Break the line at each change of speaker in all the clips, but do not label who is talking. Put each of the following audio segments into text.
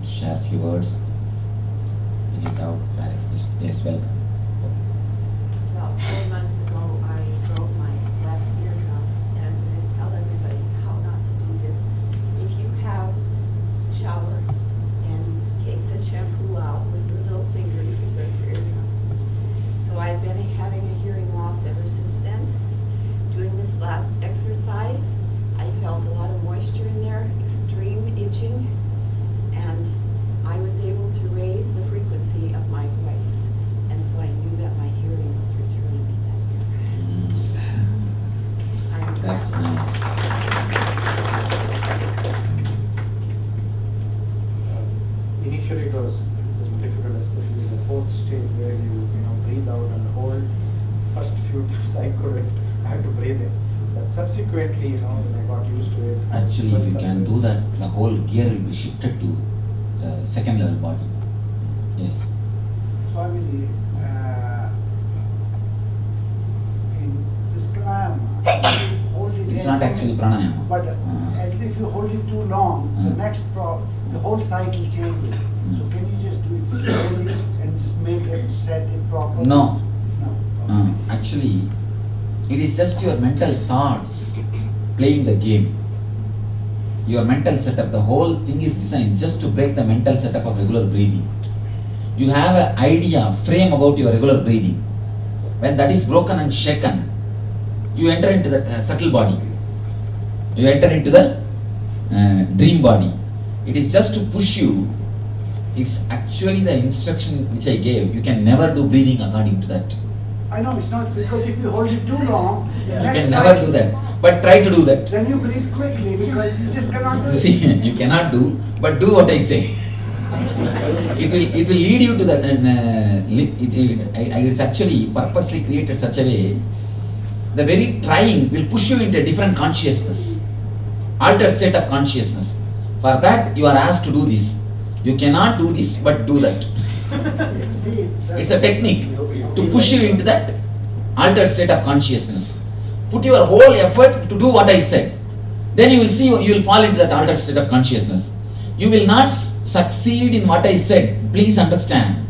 share a few words without clarification. Yes, welcome.
About 4 months ago, I broke my left eardrum, and I'm going to tell everybody how not to do this. If you have a shower and take the shampoo out with your little finger, you can break your eardrum. So I've been having a hearing loss ever since then. Doing this last exercise, I felt a lot of moisture in there, extreme itching, and I was able to raise the frequency of my voice. And so I knew that my hearing was returning to that ear.
That's nice.
Initially it was difficult, especially the fourth stage where you breathe out and hold. First few times I couldn't, I had to breathe in. But subsequently, when I got used to it.
Actually, if you can do that, the whole gear will be shifted to the second level body. Yes.
Swamiji, in this pranayama, you hold it
It's
in,
not actually pranayama.
but if you hold it too long, the whole cycle changes. So can you just do it slowly and just make it, set it properly?
No.
No.
Actually, it is just your mental thoughts playing the game. Your mental setup, the whole thing is designed just to break the mental setup of regular breathing. You have an idea, frame about your regular breathing. When that is broken and shaken, you enter into the subtle body. You enter into the dream body. It is just to push you. It's actually the instruction which I gave. You can never do breathing according to that.
I know it's not, because if you hold it too long, the
You
next
can never
cycle,
do that. But try to do that.
then you breathe quickly because you just cannot do it.
See, you cannot do, but do what I say. It will lead you to the. It's actually purposely created such a way. The very trying will push you into a different consciousness, altered state of consciousness. For that, you are asked to do this. You cannot do this, but do that.
See,
It's a technique to push you into that altered state of consciousness. Put your whole effort to do what I said. Then you will see, you will fall into that altered state of consciousness. You will not succeed in what I said. Please understand.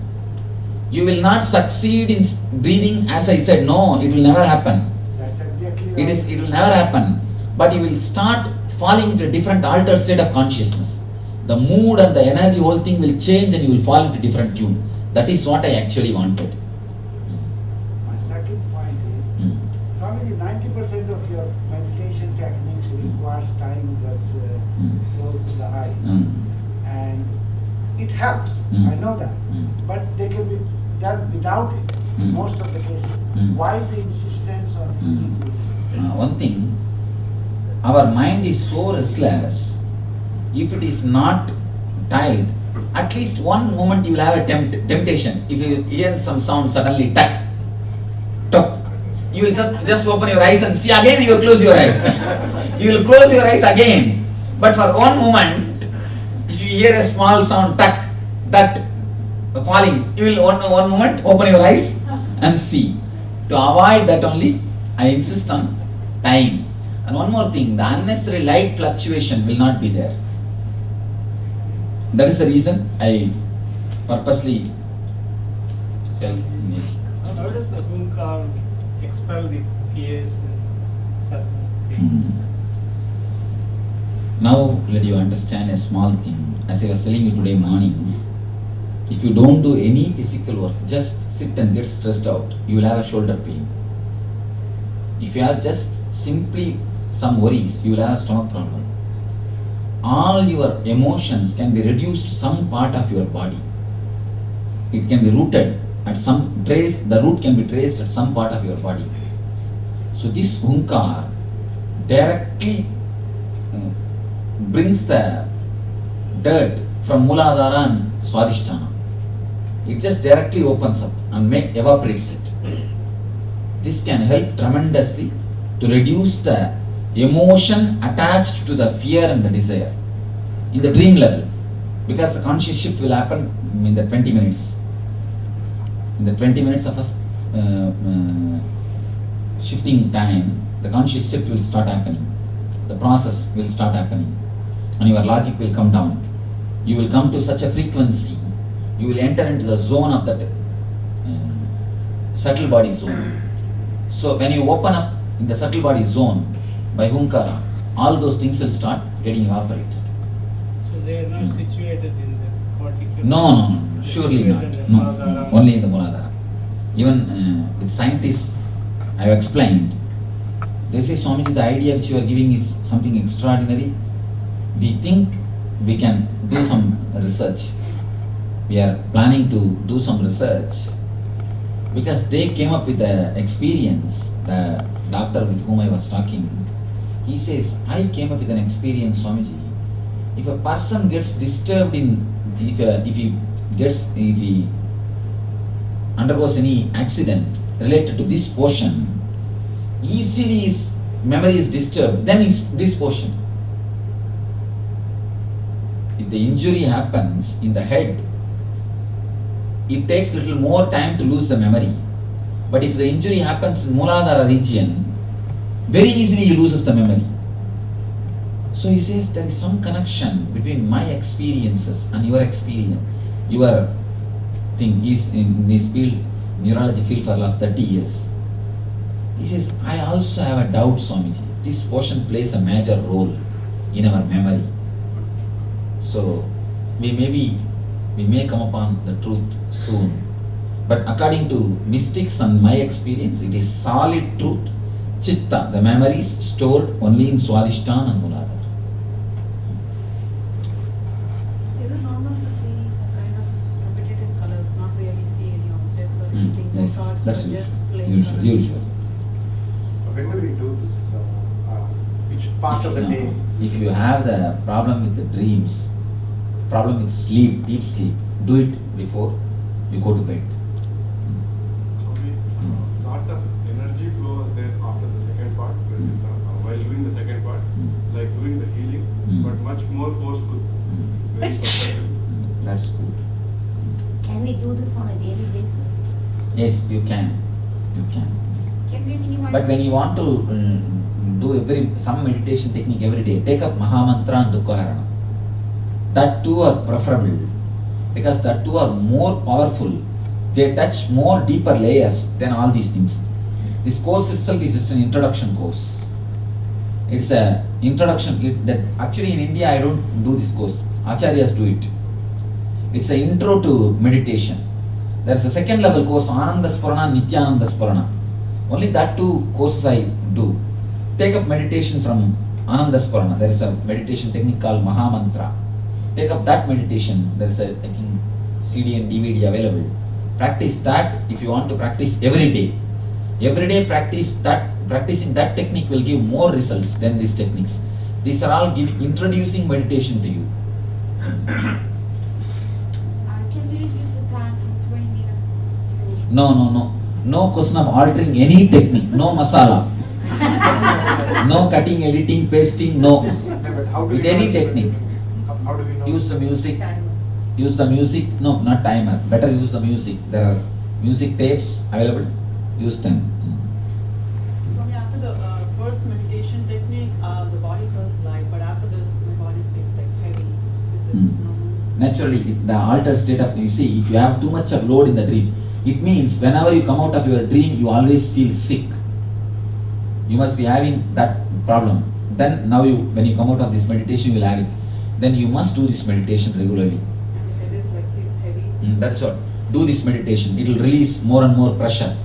You will not succeed in breathing as I said. No, it will never happen.
That's exactly right.
It will never happen. But you will start falling into a different altered state of consciousness. The mood and the energy, whole thing will change and you will fall into different tune. That is what I actually wanted.
My second point is,
Mm.
probably 90% of your meditation techniques requires time that's close to the eyes.
Mm.
And it helps,
Mm.
I know that. But they can be done without it,
Mm.
most of the cases.
Mm.
Why the insistence on doing this?
One thing, our mind is so restless. If it is not tied, at least one moment you will have a temptation. If you hear some sound suddenly, tuck, tuck, you will just open your eyes and see again. You will close your eyes. You will close your eyes again. But for one moment, if you hear a small sound, tuck, that falling, you will one moment open your eyes and see. To avoid that only, I insist on time. And one more thing, the unnecessary light fluctuation will not be there. That is the reason I purposely felt this.
How does the Hunkar expel the fears and certain things?
Now let you understand a small thing. As I was telling you today morning, if you don't do any physical work, just sit and get stressed out, you will have a shoulder pain. If you have just simply some worries, you will have a stomach problem. All your emotions can be reduced to some part of your body. It can be rooted at some trace, the root can be traced at some part of your body. So this Hunkar directly brings the dirt from Mooladhara and Swadhisthana. It just directly opens up and evaporates it. This can help tremendously to reduce the emotion attached to the fear and the desire in the dream level, because the conscious shift will happen in the 20 minutes. In the 20 minutes of us shifting time, the conscious shift will start happening. The process will start happening and your logic will come down. You will come to such a frequency, you will enter into the zone of that subtle body zone. So when you open up in the subtle body zone by Hunkara, all those things will start getting evaporated.
So they are not situated in the particular.
No, surely not.
Situated in
No,
Muladhara.
only in the Muladhara. Even with scientists, I have explained. They say, Swamiji, the idea which you are giving is something extraordinary. We think we can do some research. We are planning to do some research. Because they came up with the experience, the doctor with whom I was talking, he says, I came up with an experience, Swamiji. If a person gets disturbed if he undergoes any accident related to this portion, easily his memory is disturbed, then is this portion. If the injury happens in the head, it takes little more time to lose the memory. But if the injury happens in Muladhara region, very easily he loses the memory. So he says there is some connection between my experiences and your experience. Your thing is in this field, neurology field for last 30 years. He says, I also have a doubt, Swamiji. This portion plays a major role in our memory. So we may come upon the truth soon. But according to mystics and my experience, it is solid truth. Chitta, the memory is stored only in Swadhisthana and Muladhara.
Is it normal to see some kind of repetitive colors, not really see any objects or anything?
Yes,
thoughts,
that's
but just
usual.
plain
Usual.
colors?
Usual.
When do we do this? Which part of the
No,
day?
if you have the problem with the dreams, problem with sleep, deep sleep, do it before you go to bed.
Lot of energy flow is there after the second part, while doing the second part, like doing the healing, but much more forceful, very substantial.
That's good.
Can we do this on a daily basis?
Yes, you can. You can.
Can we minimize?
But when you want to do some meditation technique every day, take up Mahamantra and Dukkhaharana. That two are preferable because that two are more powerful. They touch more deeper layers than all these things. This course itself is just an introduction course. It's a introduction. That actually in India I don't do this course. Acharyas do it. It's an intro to meditation. There's a second level course, Ananda Spurana, Nityananda Spurana. Only that two courses I do. Take up meditation from Ananda Spurana. There is a meditation technique called Mahamantra. Take up that meditation. There is a, I think, CD and DVD available. Practice that if you want to practice every day. Every day practice that. Practicing that technique will give more results than these techniques. These are all introducing meditation to you.
Can we reduce the time from 20 minutes to?
No question of altering any technique. No masala. No cutting, editing, pasting. No.
But how do
With
we know
any
it's
technique.
How do we know?
Use the music.
Timer.
Use the music. No, not timer. Better use the music. There are music tapes available. Use them.
Swami, after the first meditation technique, the body feels light, but after this, my body feels like heavy. Is it normal?
Naturally, the altered state of, you see, if you have too much of load in the dream, it means whenever you come out of your dream, you always feel sick. You must be having that problem. Then now when you come out of this meditation, you will have it. Then you must do this meditation regularly.
And the head is like feels heavy.
That's what. Do this meditation. It will release more and more pressure.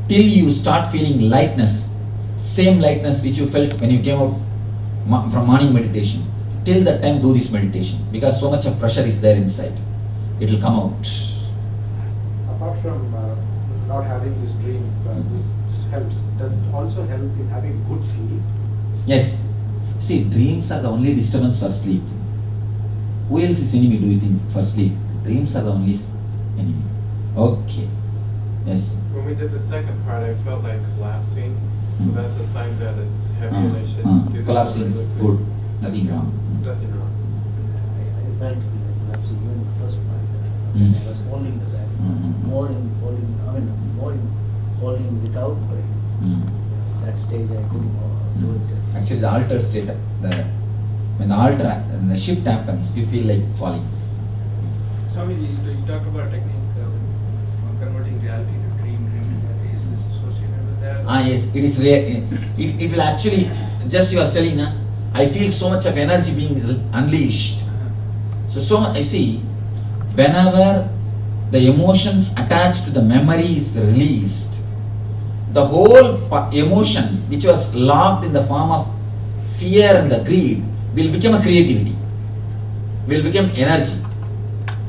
Till you start feeling lightness. Same lightness which you felt when you came out from morning meditation. Till that time do this meditation. Because so much of pressure is there inside. It will come out.
Apart from not having this dream, this helps. Does it also help in having good sleep?
Yes. See, dreams are the only disturbance for sleep. Who else is enemy, do you think, for sleep? Dreams are the only enemy. Okay. Yes.
When we did the second part, I felt like collapsing, so that's a sign that it's heavy and I should do this.
Collapsing is
regularly.
good. Nothing wrong.
Nothing wrong.
I felt like collapsing even the first part.
Mm.
I was holding the breath,
Mhm.
more in holding without breath.
Mm.
That stage I couldn't do it.
Actually, the altered state, the when when the shift happens, you feel like falling.
Swamiji, you talk about technique from converting reality to dream to reality. Is this associated with that?
Yes, it is it will actually, just you are telling, I feel so much of energy being unleashed. So I see, whenever the emotions attached to the memory is released, the whole emotion which was locked in the form of fear and the greed will become a creativity, will become energy.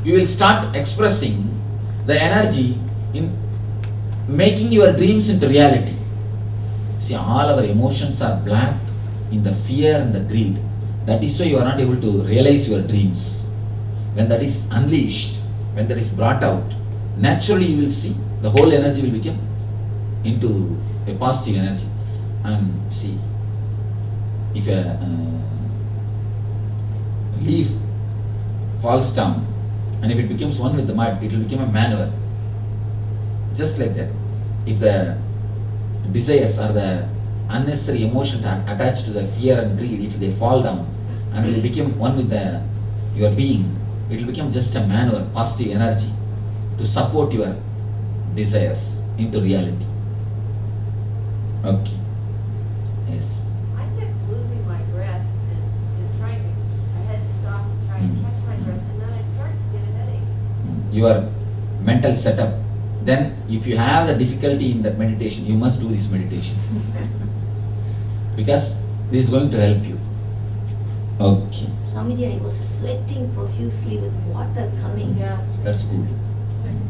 You will start expressing the energy in making your dreams into reality. See, all our emotions are black in the fear and the greed. That is why you are not able to realize your dreams. When that is unleashed, when that is brought out, naturally you will see the whole energy will become into a positive energy. And see, if a leaf falls down and if it becomes one with the mud, it will become a manure. Just like that. If the desires or the unnecessary emotions are attached to the fear and greed, if they fall down and will become one with your being, it will become just a manure, positive energy to support your desires into reality. Okay. Yes.
I kept losing my breath and trying to, I had to stop and try and catch my breath, and then I started to get a headache.
Your mental setup. Then if you have the difficulty in that meditation, you must do this meditation. Because this is going to help you. Okay.
Swamiji, I was sweating profusely with water coming.
Yeah.
That's good.
Sweating.